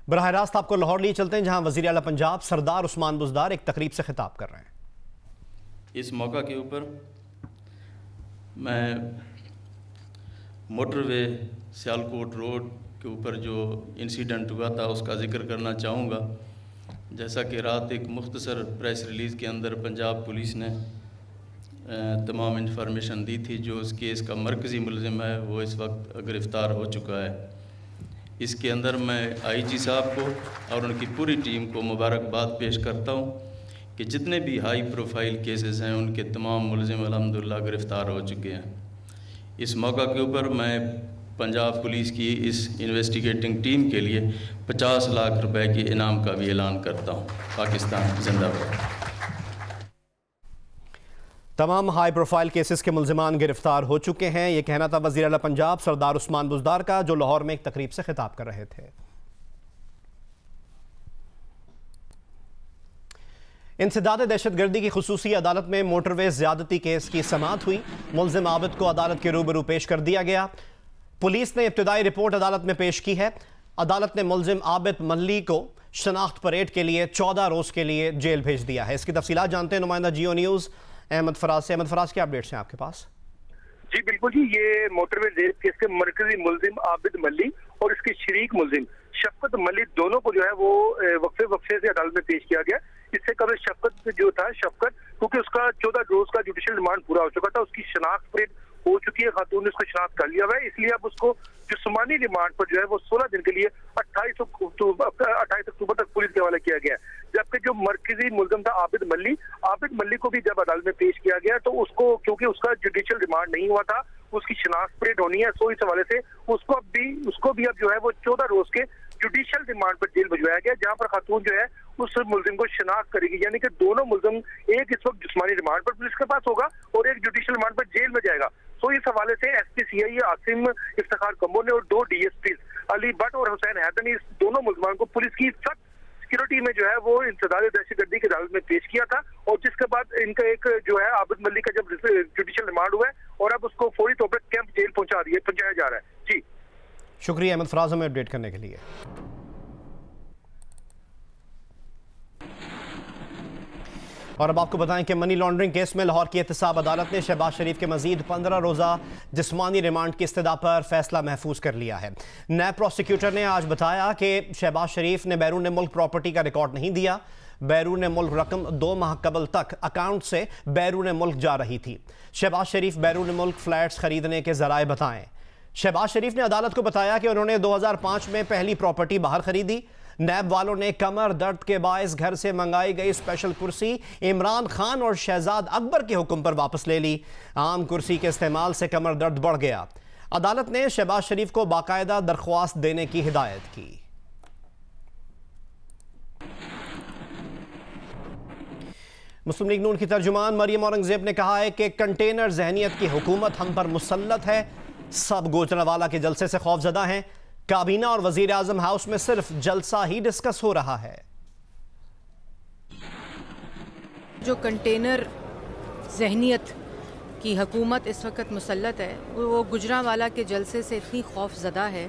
बराह रास्त आपको लाहौर लिए चलते हैं, जहां वज़ीर आला पंजाब सरदार उस्मान बुज़दार एक तकरीब से खिताब कर रहे हैं। इस मौका के ऊपर मैं मोटरवे सियालकोट रोड के ऊपर जो इंसिडेंट हुआ था उसका ज़िक्र करना चाहूँगा। जैसा कि रात एक मुख्तसर प्रेस रिलीज़ के अंदर पंजाब पुलिस ने तमाम इंफॉर्मेशन दी थी, जो उस केस का मरकज़ी मुलज़िम है वो इस वक्त गिरफ़्तार हो चुका है। इसके अंदर मैं आईजी साहब को और उनकी पूरी टीम को मुबारकबाद पेश करता हूँ कि जितने भी हाई प्रोफाइल केसेस हैं उनके तमाम मुलज़िम अल्हम्दुलिल्लाह गिरफ़्तार हो चुके हैं। इस मौका के ऊपर मैं पंजाब पुलिस की इस इन्वेस्टिगेटिंग टीम के लिए 50 लाख रुपए के इनाम का भी ऐलान करता हूँ। पाकिस्तान जिंदाबाद। तमाम हाई प्रोफाइल केसेस के मुल्ज़िमान गिरफ्तार हो चुके हैं। ये कहना था वज़ीर आला पंजाब सरदार उस्मान बुज़दार का, जो लाहौर में एक तकरीब से खिताब कर रहे थे। इंसदाद दहशतगर्दी की खुसूसी अदालत में मोटरवे ज़्यादती केस की समाअत हुई। मुल्ज़िम आबिद को अदालत के रूबरू पेश कर दिया गया। पुलिस ने इब्तिदाई रिपोर्ट अदालत में पेश की है। अदालत ने मुल्ज़िम आबिद मल्ली को शनाख्त परेड के लिए 14 रोज़ के लिए जेल भेज दिया है। इसकी तफसीलात जानते हैं नुमाइंदा जियो न्यूज़ अहमद फराज से। अहमद फराज, क्या अपडेट्स हैं आपके पास? जी बिल्कुल जी, ये मोटरवे रेप केस के मरकजी मुल्जिम आबिद मल्ली और इसके शरीक मुल्जिम शफकत मल्ली दोनों को जो है वो वक्फे से अदालत में पेश किया गया। इससे कबल शफकत जो था, क्योंकि उसका 14 रोज का जुडिशियल रिमांड पूरा हो चुका था, उसकी शनाख्त परेड हो चुकी है, खातून ने उसको शनाख्त कर लिया हुआ है। इसलिए अब उसको जिस्मानी रिमांड पर जो है वो 16 दिन के लिए 28 अक्टूबर तक पुलिस के हवाले किया गया। जबकि जो मरकजी मुल्ज़िम था आबिद मल्ली को भी जब अदालत में पेश किया गया तो उसको, क्योंकि उसका जुडिशियल रिमांड नहीं हुआ था, उसकी शनाख्त परेड होनी है, सो इस हवाले से उसको भी अब जो है वो 14 रोज के जुडिशियल रिमांड पर जेल भिजवाया गया, जहां पर खातून जो है उस मुल्जिम को शनाख्त करेगी। यानी कि दोनों मुल्जिम, एक इस वक्त जिस्मानी रिमांड पर पुलिस के पास होगा और एक जुडिशियल रिमांड पर जेल में जाएगा। तो इस हवाले से SPCI आसिम इफ्तिखार कम्बो ने और 2 DSP अली भट्ट और हुसैन हैदर ने इस दोनों मुल्जिमान को पुलिस की सख्त सिक्योरिटी में जो है वो इंसदाद दहशतगर्दी की अदालत में पेश किया था। और जिसके बाद इनका एक जो है आबिद मल्ली का जब जुडिशियल रिमांड हुआ है और अब उसको फौरी तौर पर कैंप जेल पहुंचाया जा रहा है। जी शुक्रिया अहमद फराज हमें अपडेट करने के लिए। और अब आपको बताएं कि मनी लॉन्ड्रिंग केस में लाहौर की एहतसाब अदालत ने शहबाज शरीफ के मजीद 15 रोज़ा जिस्मानी रिमांड की इस्तदा पर फैसला महफूज कर लिया है। नैब प्रोसिक्यूटर ने आज बताया कि शहबाज शरीफ ने बैरून मुल्क प्रॉपर्टी का रिकॉर्ड नहीं दिया। बैरून मुल्क रकम 2 माह कबल तक अकाउंट से बैरून मुल्क जा रही थी। शहबाज शरीफ बैरून मुल्क फ्लैट्स खरीदने के जराए बताएं। शहबाज शरीफ ने अदालत को बताया कि उन्होंने 2005 में पहली प्रॉपर्टी बाहर खरीदी। नैब वालों ने कमर दर्द के बायस घर से मंगाई गई स्पेशल कुर्सी इमरान खान और शहजाद अकबर के हुक्म पर वापस ले ली। आम कुर्सी के इस्तेमाल से कमर दर्द बढ़ गया। अदालत ने शहबाज शरीफ को बाकायदा दरख्वास्त देने की हिदायत की। मुस्लिम लीग नून की तर्जुमान मरियम औरंगजेब ने कहा है कि कंटेनर जहनियत की हुकूमत हम पर मुसल्लत है। सब गुजरांवाला के जलसे से खौफजदा हैं। काबीना और वजीर आजम हाउस में सिर्फ जलसा ही डिस्कस हो रहा है। जो कंटेनर जहनियत की हुकूमत इस वक्त मुसल्लत है, वो गुजरांवाला के जलसे से इतनी खौफजदा है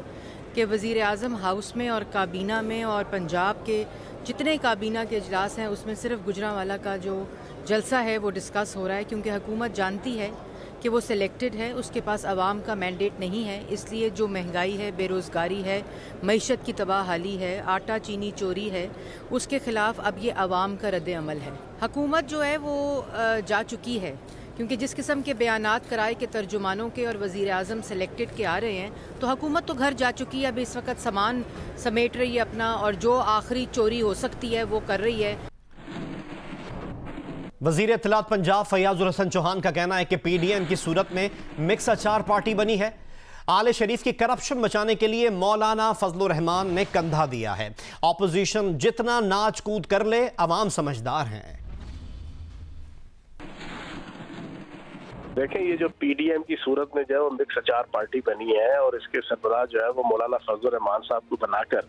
कि वजीर आजम हाउस में और काबीना में और पंजाब के जितने काबीना के इजलास हैं उसमें सिर्फ गुजरांवाला का जो जलसा है वो डिस्कस हो रहा है। क्योंकि हुकूमत जानती है कि वो सिलेक्टेड है, उसके पास आवाम का मैंडेट नहीं है। इसलिए जो महंगाई है, बेरोज़गारी है, मईशत की तबाहाली है, आटा चीनी चोरी है, उसके ख़िलाफ़ अब ये आवाम का रद्द अमल है। हुकूमत जो है वो जा चुकी है, क्योंकि जिस किस्म के बयानात कराए के तर्जुमानों के और वज़ीर आज़म सेलेक्टेड के आ रहे हैं, तो हुकूमत तो घर जा चुकी है। अब इस वक्त सामान समेट रही है अपना, और जो आखिरी चोरी हो सकती है वो कर रही है। वज़ीर इत्तलात पंजाब फैयाजुल हसन चौहान का कहना है कि PDM की सूरत में मिक्स अचार पार्टी बनी है। आले शरीफ की करप्शन बचाने के लिए मौलाना फजलुर रहमान ने कंधा दिया है। ऑपोजिशन जितना नाच कूद कर ले, अवाम समझदार हैं। देखें, ये जो पीडीएम की सूरत में जो है वो मिक्स अचार पार्टी बनी है और इसके सरबराह जो है वो मौलाना फजल रहमान साहब को बनाकर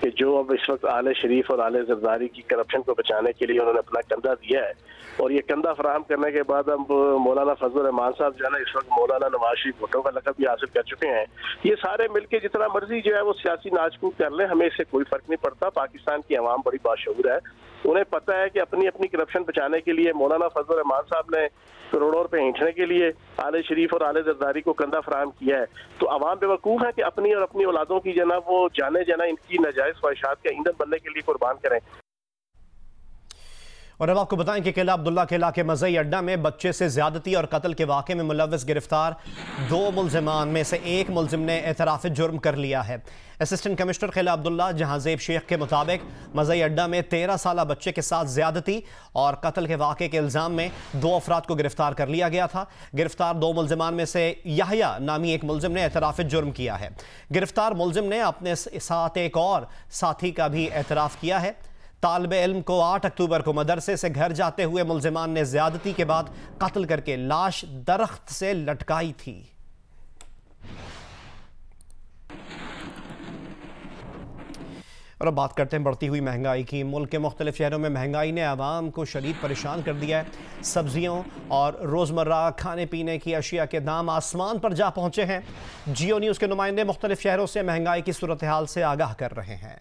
कि जो अब इस वक्त आले शरीफ और आले जरदारी की करप्शन को बचाने के लिए उन्होंने अपना कंधा दिया है, और ये कंधा फराहम करने के बाद अब मौलाना फजल रहमान साहब जो है ना इस वक्त मौलाना नवाज शरीफ भुट्टो का लक़ब भी हासिल कर चुके हैं। ये सारे मिलके जितना मर्जी जो है वो सियासी नाचकूद कर लें, हमें इससे कोई फर्क नहीं पड़ता। पाकिस्तान की अवाम बड़ी बाशऊर है, उन्हें पता है कि अपनी अपनी करप्शन बचाने के लिए मौलाना फजल रहमान साहब ने करोड़ों रुपए ऐंठने के लिए आले शरीफ और आले जरदारी को कंधा फराहम किया है। तो अवाम बेवकूफ़ है कि अपनी और अपनी औलादों की जना वो जाने इनकी नाजायज़ ख्वाहिशात का ईंधन बनने के लिए कुर्बान करें। और अब आपको बताएं कि किला अब्दुल्ला के इलाके मज़ई अड्डा में बच्चे से ज्यादती और कत्ल के वाक़े में मुलव्वस गिरफ्तार 2 मुलजिमान में से एक मुलजिम ने एतराफ़ जुर्म कर लिया है। असिस्टेंट कमिश्नर किला अब्दुल्ला जहांजेब शेख के मुताबिक मज़ई अड्डा में 13 साला बच्चे के साथ ज्यादती और कत्ल के वाक़े के इल्ज़ाम में 2 अफराद को गिरफ्तार कर लिया गया था। गिरफ्तार 2 मुलजिमान में से याहिया नामी एक मुलजिम ने एतराफ़ जुर्म किया है। गिरफ्तार मुलजिम ने अपने साथ एक और साथी का भी एतराफ़ किया है। तालिबे इल्म को 8 अक्टूबर को मदरसे से घर जाते हुए मुलजिमान ने ज्यादती के बाद कत्ल करके लाश दरख्त से लटकाई थी। और अब बात करते हैं बढ़ती हुई महंगाई की। मुल्क के मुख्तलिफ शहरों में महंगाई ने आवाम को शदीद परेशान कर दिया है। सब्जियों और रोज़मर्रा खाने पीने की अशिया के दाम आसमान पर जा पहुंचे हैं। जियो न्यूज़ के नुमाइंदे मुख्तलिफ शहरों से महंगाई की सूरत हाल से आगाह कर रहे हैं।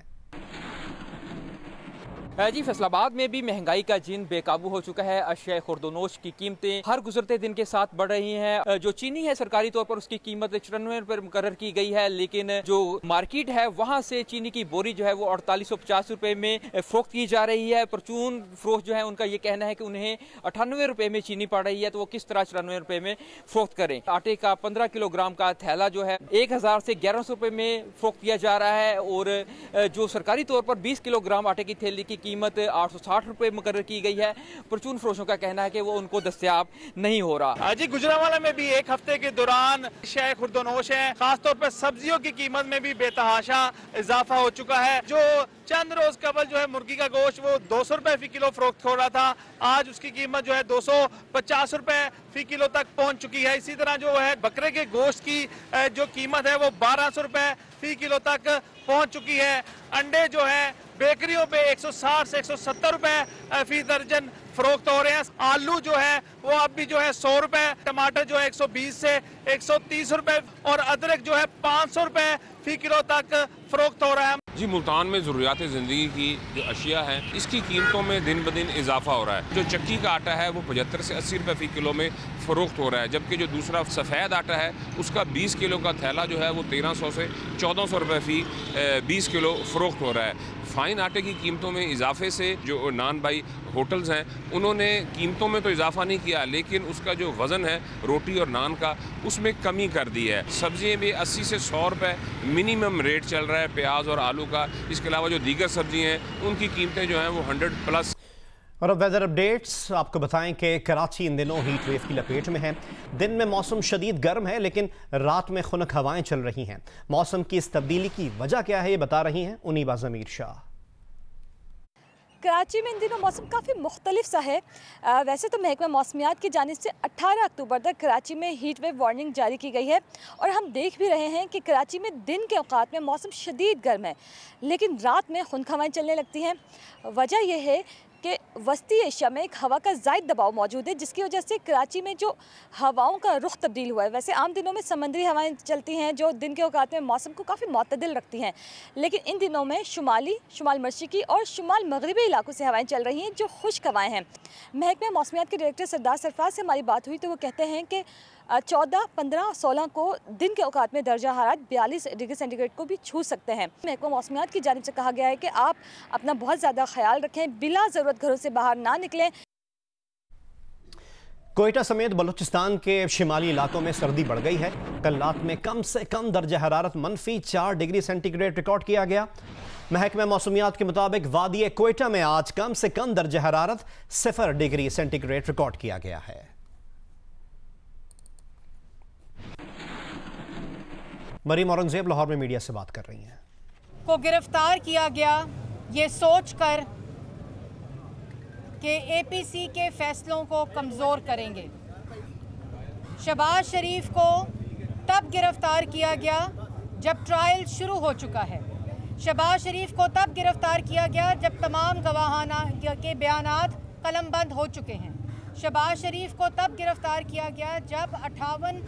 जी, फैसलाबाद में भी महंगाई का जिन बेकाबू हो चुका है। अशिया खुर्दोनोश की कीमतें हर गुजरते दिन के साथ बढ़ रही हैं। जो चीनी है सरकारी तौर पर उसकी कीमत 94 रुपये मुकर्रर की गई है, लेकिन जो मार्केट है वहां से चीनी की बोरी जो है वो 4850 रुपये में फरोख्त की जा रही है। परचून फरोख्त जो है उनका ये कहना है कि उन्हें 98 रुपये में चीनी पड़ रही है, तो वो किस तरह 94 रुपये में फरोख्त करें। आटे का 15 किलोग्राम का थैला जो है 1000 से 1100 रुपये में फरोख्त किया जा रहा है, और जो सरकारी तौर पर 20 किलोग्राम आटे की थैली की कीमत 860 रुपए मुकर्रर की गई है। परचून फरोशों का कहना है कि वो उनको दस्तयाब नहीं हो रहा। जी, गुजरांवाला में भी एक हफ्ते के दौरान शेह खुर्दोनोश है, खासतौर पर सब्जियों की कीमत में भी बेतहाशा इजाफा हो चुका है। जो चंद रोज कबल जो है मुर्गी का गोश्त वो 200 रुपए फी किलो फरोख्त हो रहा था, आज उसकी कीमत जो है 250 रुपए फी किलो तक पहुंच चुकी है। इसी तरह जो है बकरे के गोश्त की जो कीमत है वो 1200 रुपए फी किलो तक पहुंच चुकी है। अंडे जो है बेकरियों पे 160 से 170 रुपए फी दर्जन फरोख्त हो रहे हैं। आलू जो है वो अब भी जो है 100 रुपए, टमाटर जो है 120 से 130 रुपए और अदरक जो है 500 रुपए फी किलो तक फरोख्त हो रहा है। जी, मुल्तान में ज़रूरियात ज़िंदगी की जो अशिया है इसकी कीमतों में दिन ब दिन इजाफा हो रहा है। जो चक्की का आटा है वो 75 से 80 रुपए फी किलो में फ़रोख्त हो रहा है, जबकि जो दूसरा सफ़ेद आटा है उसका 20 किलो का थैला जो है वो 1300 से 1400 रुपए फी 20 किलो फ़रोख्त हो रहा है। फ़ाइन आटे की कीमतों में इजाफे से जो नान बाई होटल्स हैं उन्होंने कीमतों में तो इजाफा नहीं किया, लेकिन उसका जो वज़न है रोटी और नान का उसमें कमी कर दी है। सब्जियाँ भी 80 से 100 रुपए मिनिमम रेट चल रहा है प्याज और आलू का। इसके अलावा जो दीगर सब्जियाँ हैं उनकी कीमतें जो हैं वो 100+। और अब वेदर अपडेट्स आपको बताएं कि कराची इन दिनों हीट वेव की लपेट में है। दिन में मौसम शदीद गर्म है, लेकिन रात में खुनक हवाएं चल रही हैं। मौसम की इस तब्दीली की वजह क्या है ये बता रही हैं उनीबा ज़मीर शाह। कराची में इन दिनों मौसम काफ़ी मुख्तलिफ सा है। वैसे तो महकमा मौसमियात की जानिब से 18 अक्टूबर तक कराची में हीट वेव वार्निंग जारी की गई है, और हम देख भी रहे हैं कि कराची में दिन के औकात में मौसम शदीद गर्म है, लेकिन रात में खुनक हवाएं चलने लगती हैं। वजह यह है कि वस्ती एशिया में एक हवा का ज़ायद दबाव मौजूद है, जिसकी वजह से कराची में जो हवाओं का रुख तब्दील हुआ है। वैसे आम दिनों में समंदरी हवाएं चलती हैं जो दिन के औकात में मौसम को काफ़ी मुतदिल रखती हैं, लेकिन इन दिनों में शुमाल मशरिकी और शुमाल मगरबी इलाकों से हवाएं चल रही हैं जो खुश्क हवाएं हैं। महकमे मौसमियात के डायरेक्टर सरदार सरफराज से हमारी बात हुई तो वो कहते हैं कि 14, 15, 16 को दिन के औकात में दर्जा हरारत 42 डिग्री सेंटीग्रेड को भी छू सकते हैं। महकमा मौसमियात की जानिब से कहा गया है कि आप अपना बहुत ज़्यादा ख्याल रखें, बिला ज़रूरत घरों से बाहर ना निकलें। कोयटा समेत बलूचिस्तान के शिमाली इलाकों में सर्दी बढ़ गई है। कल रात में कम से कम दर्जा हरारत -4 डिग्री सेंटीग्रेड रिकॉर्ड किया गया। महकमा मौसमियात के मुताबिक वादी कोयटा में आज कम से कम दर्जा हरारत 0 डिग्री सेंटीग्रेड रिकॉर्ड किया गया है। मरीम औरंगजेब लाहौर में मीडिया से बात कर रही हैं। को गिरफ्तार किया गया ये सोचकर कि एपीसी के फैसलों को कमज़ोर करेंगे। शहबाज शरीफ को तब गिरफ्तार किया गया जब ट्रायल शुरू हो चुका है। शहबाज शरीफ को तब गिरफ्तार किया गया जब तमाम गवाहाना के बयानात कलमबंद हो चुके हैं। शहबाज शरीफ को तब गिरफ्तार किया गया जब 58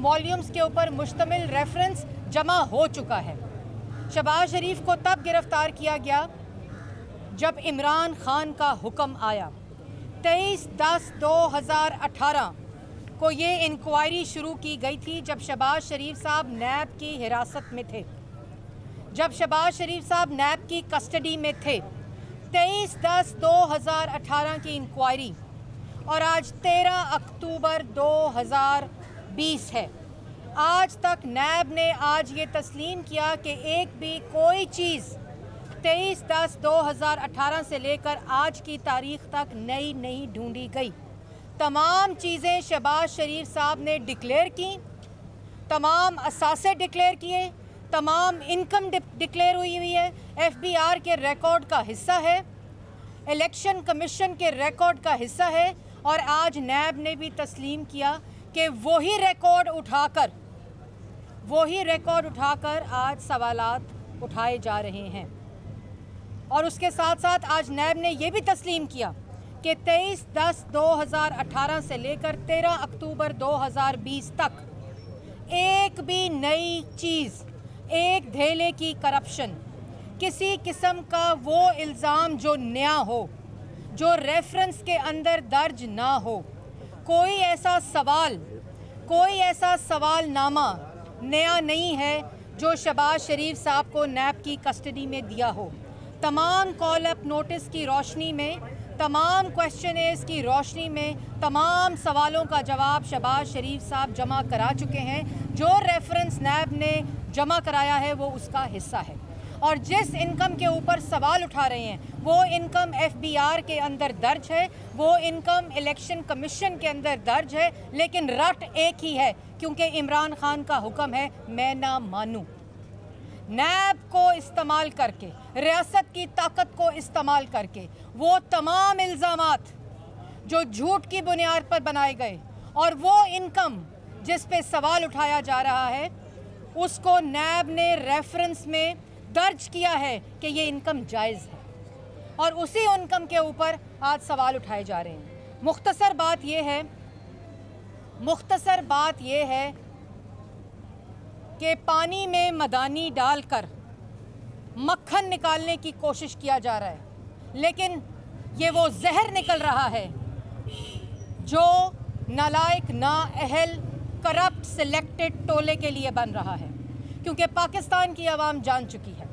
वॉल्यूम्स के ऊपर मुश्तमिल रेफरेंस जमा हो चुका है। शहबाज शरीफ को तब गिरफ्तार किया गया जब इमरान खान का हुक्म आया। 23/10/2018 को ये इंक्वायरी शुरू की गई थी जब शहबाज शरीफ साहब नैब की हिरासत में थे, जब शहबाज शरीफ साहब नैब की कस्टडी में थे। 23/10/2018 की इंक्वायरी और आज 13 अक्टूबर 2020 है। आज तक नैब ने आज ये तस्लीम किया कि एक भी कोई चीज़ 23/10/2018 से लेकर आज की तारीख तक नई नहीं ढूंढी गई। तमाम चीज़ें शहबाज शरीफ साहब ने डिक्लेयर की, तमाम असासे डिक्लेयर किए, तमाम इनकम डिक्लेयर हुई है, FBI के रिकॉर्ड का हिस्सा है, इलेक्शन कमीशन के रिकॉर्ड का हिस्सा है। और आज नैब ने भी तस्लीम किया कि वही रिकॉर्ड उठाकर आज सवालात उठाए जा रहे हैं। और उसके साथ साथ आज नैब ने यह भी तस्लीम किया कि 23/10/2018 से लेकर 13 अक्टूबर 2020 तक एक भी नई चीज़, एक धेले की करप्शन, किसी किस्म का वो इल्ज़ाम जो नया हो, जो रेफरेंस के अंदर दर्ज ना हो, कोई ऐसा सवालनामा नया नहीं है जो शहबाज शरीफ साहब को नैब की कस्टडी में दिया हो। तमाम कॉल अप नोटिस की रोशनी में, तमाम क्वेश्चनर्स की रोशनी में तमाम सवालों का जवाब शहबाज शरीफ साहब जमा करा चुके हैं। जो रेफरेंस नैब ने जमा कराया है वो उसका हिस्सा है। और जिस इनकम के ऊपर सवाल उठा रहे हैं वो इनकम FBI के अंदर दर्ज है, वो इनकम इलेक्शन कमीशन के अंदर दर्ज है, लेकिन रट एक ही है, क्योंकि इमरान खान का हुक्म है मैं ना मानूं। नैब को इस्तेमाल करके, रियासत की ताकत को इस्तेमाल करके वो तमाम इल्ज़ामात जो झूठ की बुनियाद पर बनाए गए और वो इनकम जिस पे सवाल उठाया जा रहा है उसको नैब ने रेफरेंस में दर्ज किया है कि ये इनकम जायज़ है, और उसी इनकम के ऊपर आज सवाल उठाए जा रहे हैं। मुख्तसर बात ये है कि पानी में मदानी डालकर मक्खन निकालने की कोशिश किया जा रहा है, लेकिन ये वो जहर निकल रहा है जो नालायक, नाअहल, करप्ट सिलेक्टेड टोले के लिए बन रहा है। क्योंकि पाकिस्तान की आवाम जान चुकी है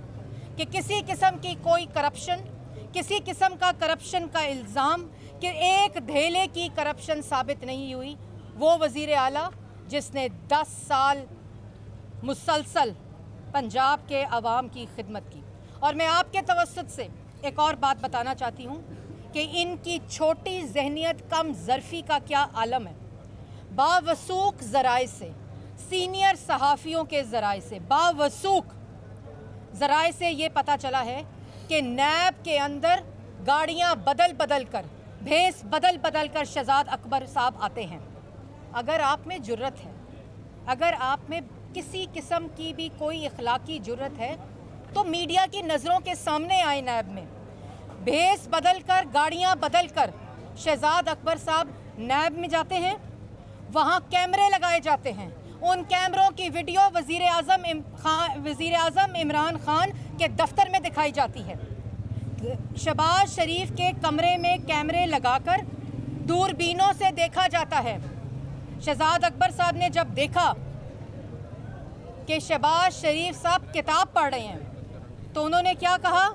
कि किसी किस्म की कोई करप्शन, किसी किस्म का करप्शन का इल्ज़ाम कि एक धेले की करप्शन साबित नहीं हुई। वो वज़ीर आला जिसने 10 साल मुसलसल पंजाब के अवाम की खिदमत की। और मैं आपके तवस्सुत से एक और बात बताना चाहती हूँ कि इनकी छोटी जहनियत, कम ज़र्फ़ी का क्या आलम है। बावसूख ज़राए से, सीनियर सहाफ़ियों के ज़राए से, बावसूख ज़राए से ये पता चला है कि नैब के अंदर गाड़ियाँ बदल बदल कर, भेस बदल बदल कर शहजाद अकबर साहब आते हैं। अगर आप में जुर्रत है, अगर आप में किसी किस्म की भी कोई इखलाकी जुर्रत है तो मीडिया की नज़रों के सामने आए। नैब में भेस बदल कर, गाड़ियाँ बदल कर शहजाद अकबर साहब नैब में जाते हैं, वहाँ कैमरे लगाए जाते हैं। उन कैमरों की वीडियो वज़ीर आज़म इमरान खान के दफ्तर में दिखाई जाती है। शहबाज शरीफ के कमरे में कैमरे लगाकर दूरबीनों से देखा जाता है। शहजाद अकबर साहब ने जब देखा कि शहबाज शरीफ साहब किताब पढ़ रहे हैं तो उन्होंने क्या कहा,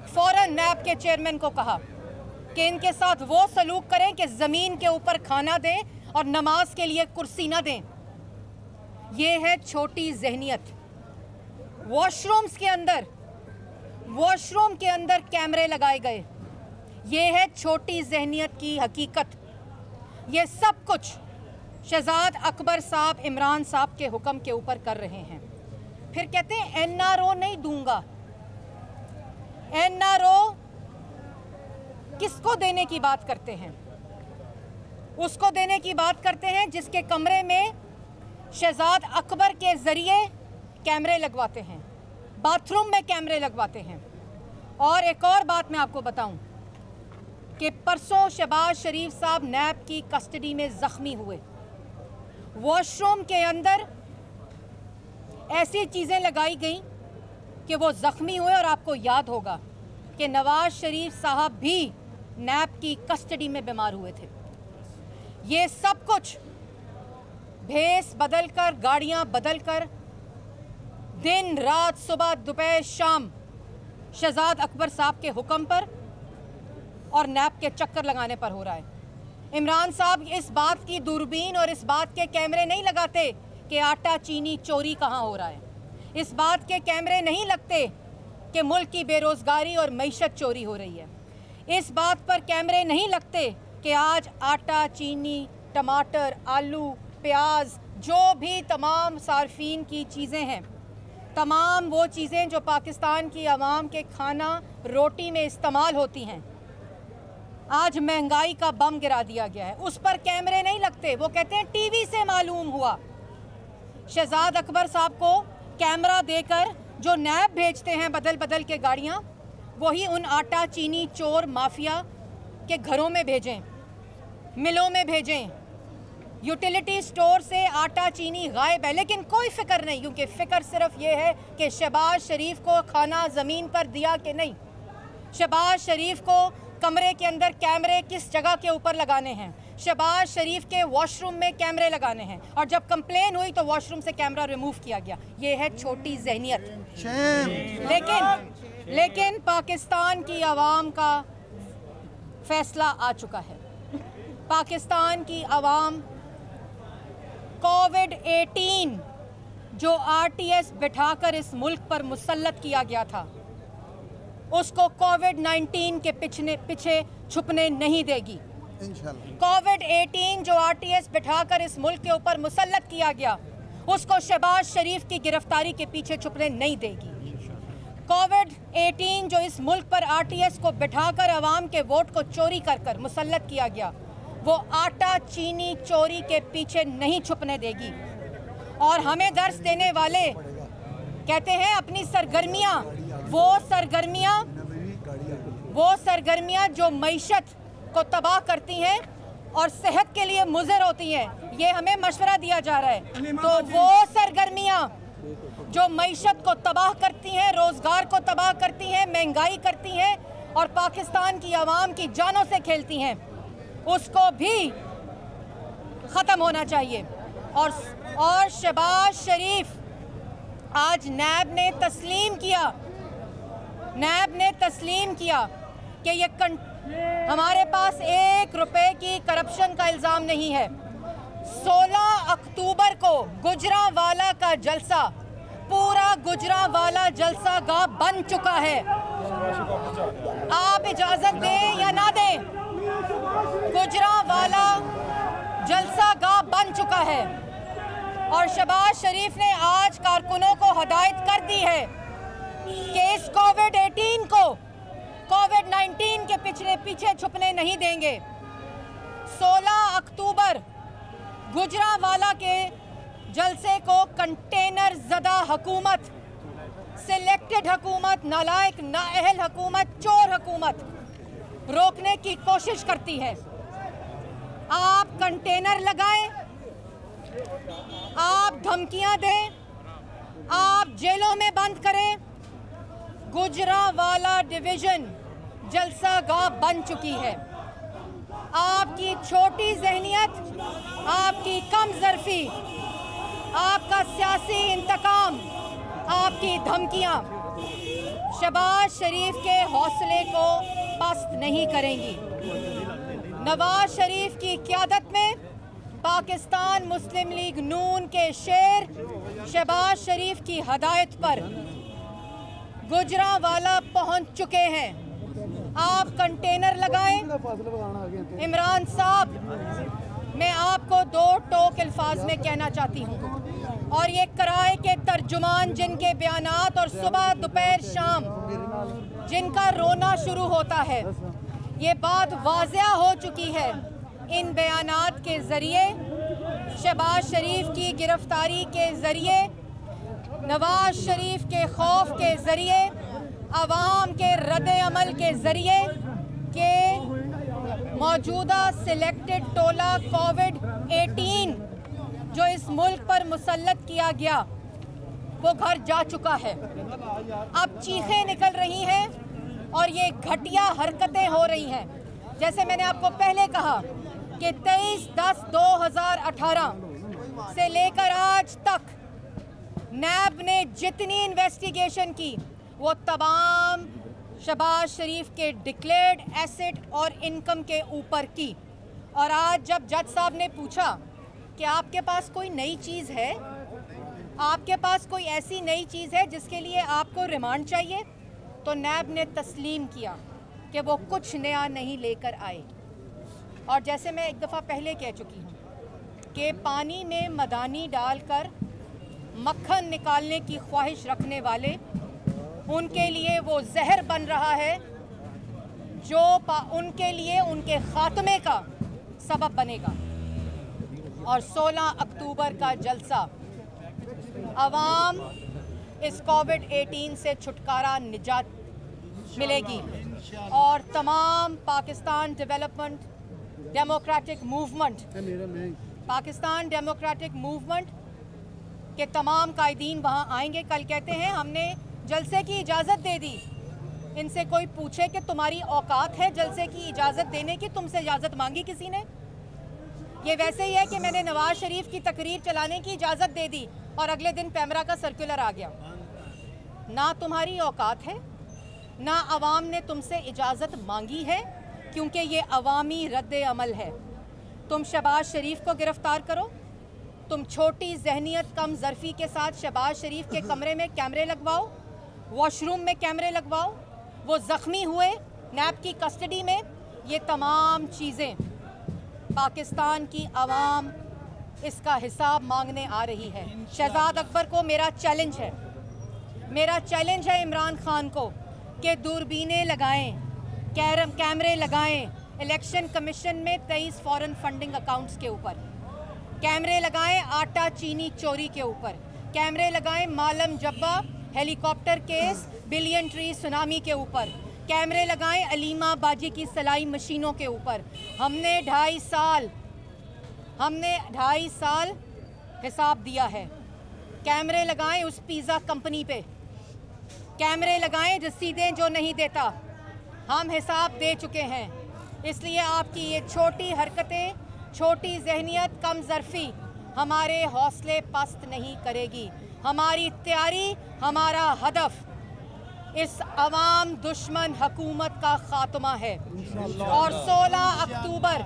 फ़ौरन नैब के चेयरमैन को कहा कि इनके साथ वो सलूक करें कि ज़मीन के ऊपर खाना दें और नमाज के लिए कुर्सी ना दें। ये है छोटी जहनियत। वॉशरूम के अंदर कैमरे लगाए गए, ये है छोटी जहनियत की हकीकत। ये सब कुछ शहजाद अकबर साहब इमरान साहब के हुक्म के ऊपर कर रहे हैं। फिर कहते हैं NRO नहीं दूंगा। NRO किसको देने की बात करते हैं? उसको देने की बात करते हैं जिसके कमरे में शहजाद अकबर के ज़रिए कैमरे लगवाते हैं, बाथरूम में कैमरे लगवाते हैं। और एक और बात मैं आपको बताऊं कि परसों शहबाज शरीफ साहब नैब की कस्टडी में ज़ख्मी हुए। वॉशरूम के अंदर ऐसी चीज़ें लगाई गई कि वो ज़ख्मी हुए। और आपको याद होगा कि नवाज शरीफ साहब भी नैब की कस्टडी में बीमार हुए थे। ये सब कुछ भेस बदल कर, गाड़ियाँ बदल कर, दिन रात, सुबह दोपहर शाम शहजाद अकबर साहब के हुक्म पर और नैब के चक्कर लगाने पर हो रहा है। इमरान साहब इस बात की दूरबीन और इस बात के कैमरे नहीं लगाते कि आटा चीनी चोरी कहाँ हो रहा है। इस बात के कैमरे नहीं लगते कि मुल्क की बेरोज़गारी और मईशत चोरी हो रही है। इस बात पर कैमरे नहीं लगते कि आज आटा, चीनी, टमाटर, आलू, प्याज, जो भी तमाम सार्फिन की चीज़ें हैं, तमाम वो चीज़ें जो पाकिस्तान की आवाम के खाना रोटी में इस्तेमाल होती हैं, आज महंगाई का बम गिरा दिया गया है। उस पर कैमरे नहीं लगते। वो कहते हैं टीवी से मालूम हुआ। शहजाद अकबर साहब को कैमरा देकर जो नैब भेजते हैं बदल बदल के गाड़ियाँ, वही उन आटा चीनी चोर माफिया के घरों में भेजें, मिलों में भेजें। यूटिलिटी स्टोर से आटा चीनी गायब है, लेकिन कोई फिक्र नहीं, क्योंकि फ़िक्र सिर्फ ये है कि शहबाज शरीफ को खाना ज़मीन पर दिया कि नहीं, शहबाज शरीफ को कमरे के अंदर कैमरे किस जगह के ऊपर लगाने हैं, शहबाज शरीफ के वॉशरूम में कैमरे लगाने हैं। और जब कंप्लेन हुई तो वॉशरूम से कैमरा रिमूव किया गया। ये है छोटी जहनियत। लेकिन पाकिस्तान की आवाम का फैसला आ चुका है। पाकिस्तान की आवाम कोविड-18 जो RTS बिठाकर इस मुल्क पर मुसल्लत किया गया था, उसको कोविड-19 के पीछे छुपने नहीं देगी। कोविड-18 जो RTS बिठाकर इस मुल्क के ऊपर मुसल्लत किया गया, उसको शहबाज शरीफ की गिरफ्तारी के पीछे छुपने नहीं देगी। कोविड-18 जो इस मुल्क पर RTS को बिठाकर अवाम के वोट को चोरी कर कर मुसल्लत किया गया, वो आटा चीनी चोरी के पीछे नहीं छुपने देगी। और हमें दर्स देने वाले कहते हैं अपनी सरगर्मियाँ, वो सरगर्मियाँ जो मईशत को तबाह करती हैं और सेहत के लिए मुज़र होती हैं, ये हमें मशवरा दिया जा रहा है। तो वो सरगर्मियाँ जो मईशत को तबाह करती हैं, रोज़गार को तबाह करती हैं, महंगाई करती हैं और पाकिस्तान की आवाम की जानों से खेलती हैं, उसको भी ख़त्म होना चाहिए। और शहबाज शरीफ आज नैब ने तस्लीम किया कि ये हमारे पास 1 रुपए की करप्शन का इल्ज़ाम नहीं है। 16 अक्टूबर को गुजरांवाला का जलसा, पूरा गुजरांवाला जलसा गाह बन चुका है। आप इजाज़त दें या ना दें, गुजरांवाला जलसा गाह बन चुका है। और शहबाज शरीफ ने आज कारकुनों को हदायत कर दी है कि इस कोविड-18 को कोविड-19 के पीछे छुपने नहीं देंगे। 16 अक्टूबर गुजरांवाला के जलसे को कंटेनर ज़दा हुकूमत, सिलेक्टेड हुकूमत, नालायक नाअहल हुकूमत, चोर हुकूमत रोकने की कोशिश करती है। आप कंटेनर लगाएं, आप धमकियां दें, आप जेलों में बंद करें, गुजरांवाला डिवीज़न जलसा गाह बन चुकी है। आपकी छोटी जहनियत, आपकी कम ज़र्फ़ी, आपका सियासी इंतकाम, आपकी धमकियां शहबाज शरीफ के हौसले को पस्त नहीं करेंगी। नवाज शरीफ की क़यादत में पाकिस्तान मुस्लिम लीग नून के शेर शहबाज शरीफ की हदायत पर गुजरांवाला पहुंच चुके हैं। आप कंटेनर लगाएं। इमरान साहब, मैं आपको 2 टोक अल्फाज में कहना चाहती हूँ, और ये कराए के तर्जुमान जिनके बयानात और सुबह दोपहर शाम जिनका रोना शुरू होता है, ये बात वाज़िया हो चुकी है इन बयानात के ज़रिए, शहबाज शरीफ की गिरफ्तारी के ज़रिए, नवाज शरीफ के खौफ के ज़रिए, अवाम के रद्द अमल के ज़रिए के मौजूदा सिलेक्टेड टोला कोविड-18 जो इस मुल्क पर मुसल्लत किया गया वो घर जा चुका है। अब चीखें निकल रही हैं और ये घटिया हरकतें हो रही हैं। जैसे मैंने आपको पहले कहा कि 23/10/2018 से लेकर आज तक नैब ने जितनी इन्वेस्टिगेशन की वो तमाम शहबाज शरीफ के डिक्लेयर्ड एसेट और इनकम के ऊपर की। और आज जब जज साहब ने पूछा कि आपके पास कोई नई चीज़ है, आपके पास कोई ऐसी नई चीज़ है जिसके लिए आपको रिमांड चाहिए, तो नैब ने तस्लीम किया कि वो कुछ नया नहीं लेकर आए। और जैसे मैं एक दफ़ा पहले कह चुकी हूँ कि पानी में मदानी डालकर मक्खन निकालने की ख्वाहिश रखने वाले, उनके लिए वो जहर बन रहा है जो उनके लिए उनके खात्मे का सबब बनेगा। और 16 अक्टूबर का जलसा अवाम इस कोविड-18 से छुटकारा निजात मिलेगी और तमाम पाकिस्तान डेमोक्रेटिक मूवमेंट के तमाम कायदीन वहाँ आएंगे। कल कहते हैं हमने जलसे की इजाज़त दे दी। इनसे कोई पूछे कि तुम्हारी औकात है जलसे की इजाज़त देने की? तुमसे इजाज़त मांगी किसी ने? ये वैसे ही है कि मैंने नवाज शरीफ की तकरीर चलाने की इजाज़त दे दी और अगले दिन पैमरा का सर्कुलर आ गया। ना तुम्हारी औकात है, ना अवाम ने तुमसे इजाज़त मांगी है, क्योंकि ये अवामी रद्द अमल है। तुम शहबाज शरीफ को गिरफ्तार करो, तुम छोटी जहनियत कम ज़रफ़ी के साथ शहबाज शरीफ के कमरे में कैमरे लगवाओ, वॉशरूम में कैमरे लगवाओ, वो ज़ख्मी हुए नैब की कस्टडी में। ये तमाम चीज़ें पाकिस्तान की आवाम इसका हिसाब मांगने आ रही है। शहजाद अकबर को मेरा चैलेंज है इमरान खान को कि दूरबीनें लगाएं, कैमरे लगाएं इलेक्शन कमीशन में 23 फॉरेन फंडिंग अकाउंट्स के ऊपर, कैमरे लगाएं आटा चीनी चोरी के ऊपर, कैमरे लगाएं Malam Jabba helicopter case, billion tree tsunami के ऊपर, कैमरे लगाएं अलीमा बाजी की सिलाई मशीनों के ऊपर। हमने 2.5 साल हिसाब दिया है। कैमरे लगाएं उस पिज़्ज़ा कंपनी पे, कैमरे लगाएं रसीदें जो नहीं देता, हम हिसाब दे चुके हैं। इसलिए आपकी ये छोटी हरकतें, छोटी जहनियत, कम ज़रफ़ी हमारे हौसले पस्त नहीं करेगी। हमारी तैयारी, हमारा हदफ इस अवाम दुश्मन हुकूमत का खात्मा है। और 16 अक्टूबर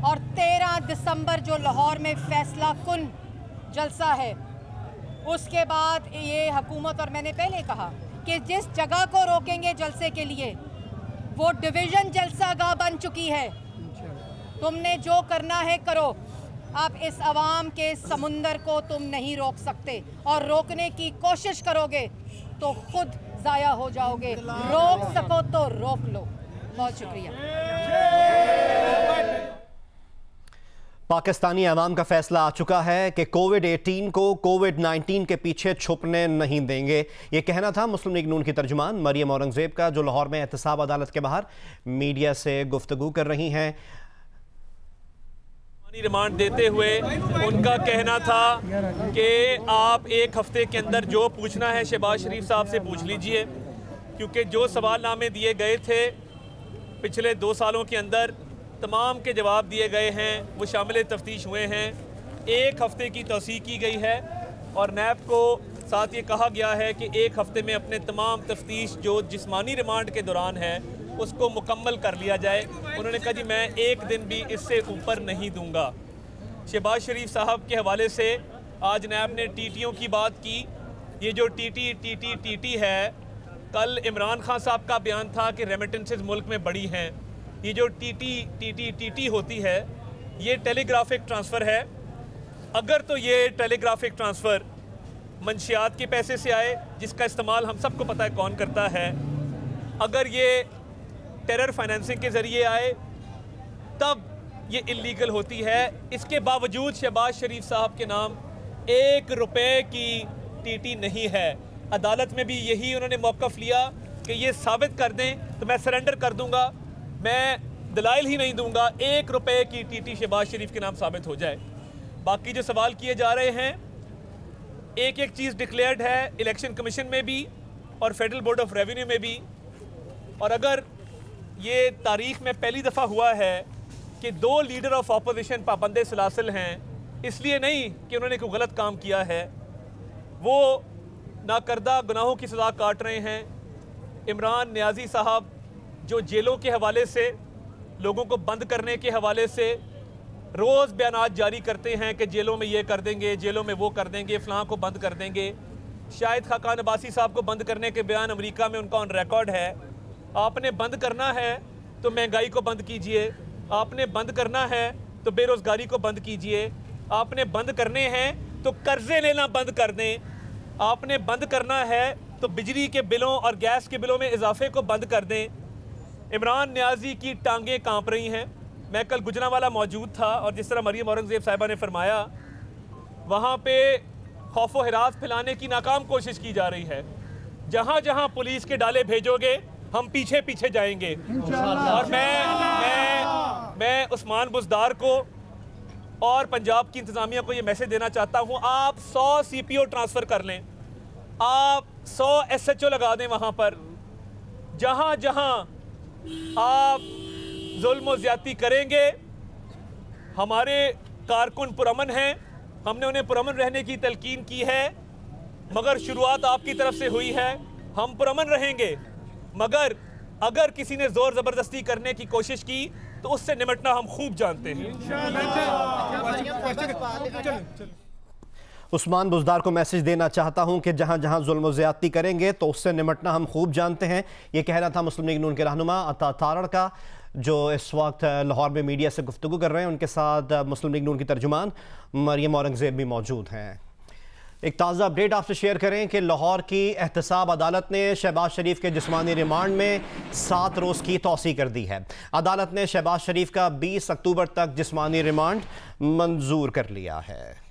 और 13 दिसंबर जो लाहौर में फैसला कुन जलसा है, उसके बाद ये हुकूमत, और मैंने पहले कहा कि जिस जगह को रोकेंगे जलसे के लिए वो डिवीज़न जलसागाह बन चुकी है। तुमने जो करना है करो, आप इस अवाम के समुंदर को तुम नहीं रोक सकते, और रोकने की कोशिश करोगे तो खुद ज़ाया हो जाओगे। रोक सको तो रोक लो। बहुत शुक्रिया। पाकिस्तानी अवाम का फैसला आ चुका है कि कोविड-18 को कोविड-19 के पीछे छुपने नहीं देंगे। ये कहना था मुस्लिम लीग नून की तर्जुमान मरियम औरंगज़ेब का, जो लाहौर में एहतसाब अदालत के बाहर मीडिया से गुफ्तगू कर रही हैं। रिमांड देते हुए उनका कहना था कि आप एक हफ्ते के अंदर जो पूछना है शहबाज शरीफ साहब से पूछ लीजिए, क्योंकि जो सवालनामे दिए गए थे पिछले 2 सालों के अंदर तमाम के जवाब दिए गए हैं, वो शामिल तफ्तीश हुए हैं। 1 हफ्ते की तौसीक की गई है और नैब को साथ ये कहा गया है कि 1 हफ्ते में अपने तमाम तफ्तीश जो जिस्मानी रिमांड के दौरान है उसको मुकम्मल कर लिया जाए। उन्होंने कहा जी मैं 1 दिन भी इससे ऊपर नहीं दूंगा। शहबाज शरीफ साहब के हवाले से आज नैब ने टीटीओं की बात की। ये जो टीटी है, कल इमरान खान साहब का बयान था कि रेमिटेंसेस मुल्क में बड़ी हैं। ये जो टीटी होती है ये टेलीग्राफिक ट्रांसफ़र है। अगर तो ये टेलीग्राफिक ट्रांसफ़र मंशियात के पैसे से आए, जिसका इस्तेमाल हम सबको पता है कौन करता है, अगर ये टेरर फाइनेंसिंग के ज़रिए आए, तब ये इलीगल होती है। इसके बावजूद शहबाज शरीफ साहब के नाम 1 रुपए की टीटी नहीं है। अदालत में भी यही उन्होंने मौक़िफ़ लिया कि ये साबित कर दें तो मैं सरेंडर कर दूंगा, मैं दलाइल ही नहीं दूंगा, 1 रुपए की टीटी शहबाज शरीफ के नाम साबित हो जाए। बाकी जो सवाल किए जा रहे हैं, एक एक चीज़ डिक्लेयर्ड है इलेक्शन कमीशन में भी और फेडरल बोर्ड ऑफ रेवेन्यू में भी। और अगर ये तारीख में पहली दफ़ा हुआ है कि 2 लीडर ऑफ अपोजिशन पाबंदे सलासिल हैं, इसलिए नहीं कि उन्होंने कोई गलत काम किया है, वो नाकर्दा गुनाहों की सज़ा काट रहे हैं। इमरान नियाज़ी साहब जो जेलों के हवाले से, लोगों को बंद करने के हवाले से रोज़ बयानात जारी करते हैं कि जेलों में ये कर देंगे, जेलों में वो कर देंगे, फ़लाँ को बंद कर देंगे। शाहिद खाकान अब्बासी साहब को बंद करने के बयान अमेरिका में उनका ऑन रिकॉर्ड है। आपने बंद करना है तो महंगाई को बंद कीजिए, आपने बंद करना है तो बेरोज़गारी को बंद कीजिए, आपने बंद करने हैं तो कर्जे लेना बंद कर दें, आपने बंद करना है तो बिजली के बिलों और गैस के बिलों में इजाफे को बंद कर दें। इमरान नियाज़ी की टांगें कांप रही हैं। मैं कल गुजरांवाला मौजूद था और जिस तरह मरियम औरंगज़ेब साहिबा ने फरमाया, वहाँ पे खौफ व हिरास फैलाने की नाकाम कोशिश की जा रही है। जहाँ जहाँ पुलिस के डाले भेजोगे हम पीछे पीछे जाएंगे। और मैं उस्मान बुज़दार को और पंजाब की इंतज़ामिया को ये मैसेज देना चाहता हूँ, आप 100 CPO ट्रांसफ़र कर लें, आप 100 SHO लगा दें वहाँ पर। जहाँ जहाँ आप जुल्म और ज़्यादती करेंगे, हमारे कारकुन पुरअमन हैं, हमने उन्हें पुरअमन रहने की तलकीन की है, मगर शुरुआत आपकी तरफ से हुई है। हम पुरअमन रहेंगे, मगर अगर किसी ने ज़ोर ज़बरदस्ती करने की कोशिश की तो उससे निपटना हम खूब जानते हैं। उस्मान बुज़दार को मैसेज देना चाहता हूं कि जहां जहां जुल्म ज़्यादती करेंगे तो उससे निपटना हम खूब जानते हैं। ये कहना था मुस्लिम लीग नून के रहनुमा अता तारड़ का, जो इस वक्त लाहौर में मीडिया से गुफ्तगू कर रहे हैं। उनके साथ मुस्लिम लीग नून की तर्जुमान मरियम औरंगज़ेब भी मौजूद हैं। एक ताज़ा अपडेट आपसे शेयर करें कि लाहौर की एहतसाब अदालत ने शहबाज शरीफ के जिस्मानी रिमांड में 7 रोज़ की तौसी कर दी है। अदालत ने शहबाज शरीफ का 20 अक्टूबर तक जिस्मानी रिमांड मंजूर कर लिया है।